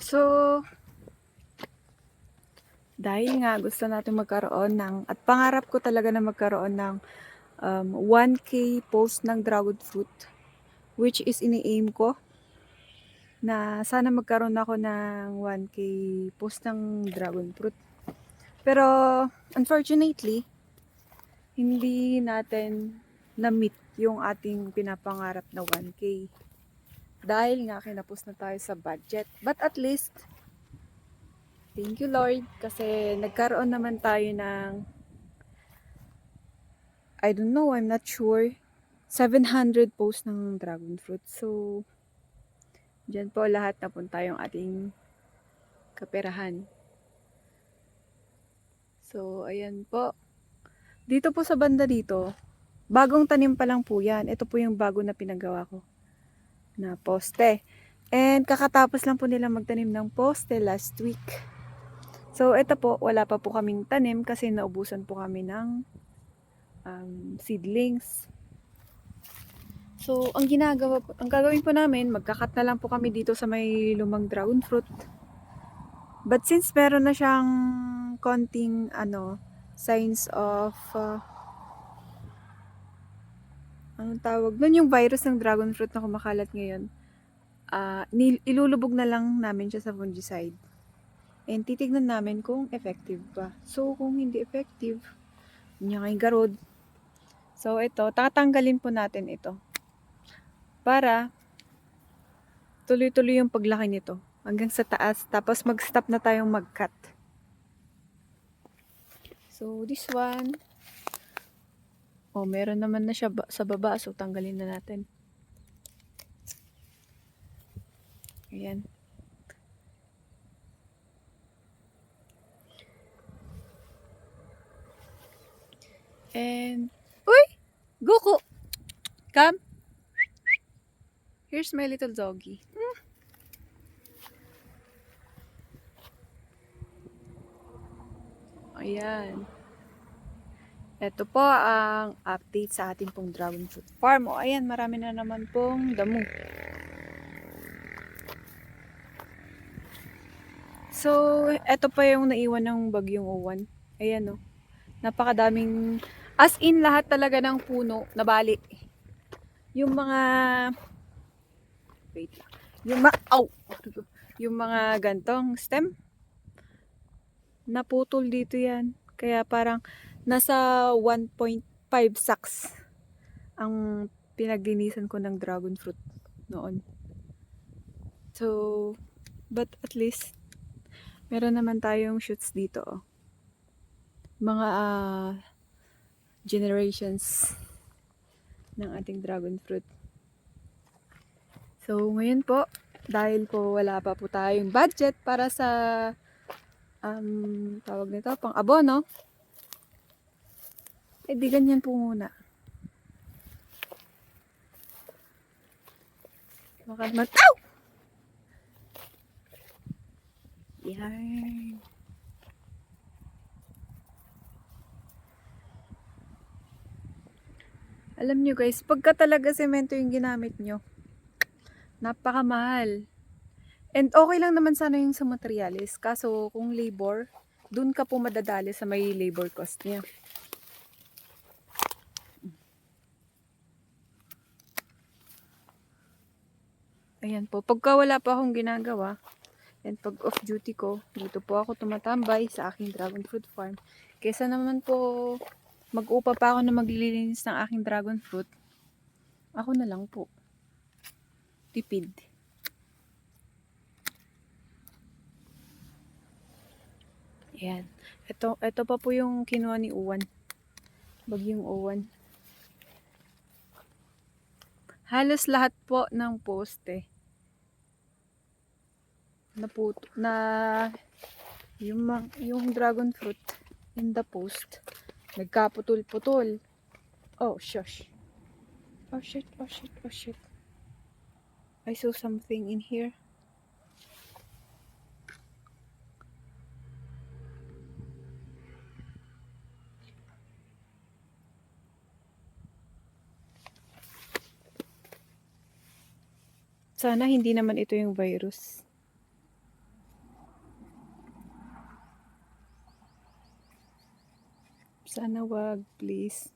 So, dahil nga gusto natin magkaroon ng, at pangarap ko talaga na magkaroon ng 1K post ng dragon fruit, which is ini-aim ko na sana magkaroon ako ng 1K post ng dragon fruit. Pero unfortunately, hindi natin na-meet yung ating pinapangarap na 1K. Dahil nga kinapos na tayo sa budget. But at least, thank you Lord kasi nagkaroon naman tayo ng, I don't know, I'm not sure, 700 posts ng dragon fruit. So, dyan po lahat napunta yung ating kaperahan. So, ayan po. Dito po sa banda dito, bagong tanim pa lang po yan. Ito po yung bago na pinagawa ko na poste. And kakatapos lang po nila magtanim ng poste last week. So, ito po, wala pa po kaming tanim kasi naubusan po kami ng seedlings. So, ang gagawin po namin, magkakat na lang po kami dito sa may lumang dragon fruit. But since meron na siyang konting signs of anong tawag nun, yung virus ng dragon fruit na kumakalat ngayon, ilulubog na lang namin siya sa fungicide. And titignan namin kung effective ba. So, kung hindi effective, yun yung garod. So, ito, tatanggalin po natin ito. Para tuloy-tuloy yung paglaki nito hanggang sa taas. Tapos mag-stop na tayong mag-cut. So, this one, meron naman na siya sa baba. So, tanggalin na natin. Ayan. And, uy! Goku! Come! Here's my little doggy. Ayan. Ito po ang update sa ating pong dragon fruit farm. Ayan, marami na naman pong damo. So, ito pa yung naiwan ng bagyong uwan. Ayan, napakadaming, as in lahat talaga ng puno nabali. Yung mga, wait lang. Yung mga gantong stem, naputol dito yan. Kaya parang nasa 1.5 sacks ang pinaglinisan ko ng dragon fruit noon. So, but at least, meron naman tayong shoots dito. Mga generations ng ating dragon fruit. So, ngayon po, dahil po wala pa po tayong budget para sa tawag nito, pang abono, di ganyan po muna. Ow! Yan. Alam nyo guys, pagka talaga semento yung ginamit nyo, napakamahal. And okay lang naman sana yung sa materials. Kaso kung labor, dun ka po madadali sa may labor cost niya. Ayan po. Pagka wala pa akong ginagawa, and pag off duty ko, dito po ako tumatambay sa aking dragon fruit farm. Kesa naman po mag-upa pa ako na maglilinis ng aking dragon fruit, ako na lang po. Tipid. Ayan. Ito pa po yung kinuha ni Uwan. Bagyong Uwan. Halos lahat po ng poste yung dragon fruit in the post nagkaputol-putol. Oh, shush. Oh shit, oh shit, oh shit. I saw something in here. Sana hindi naman ito yung virus. Sana wag, please.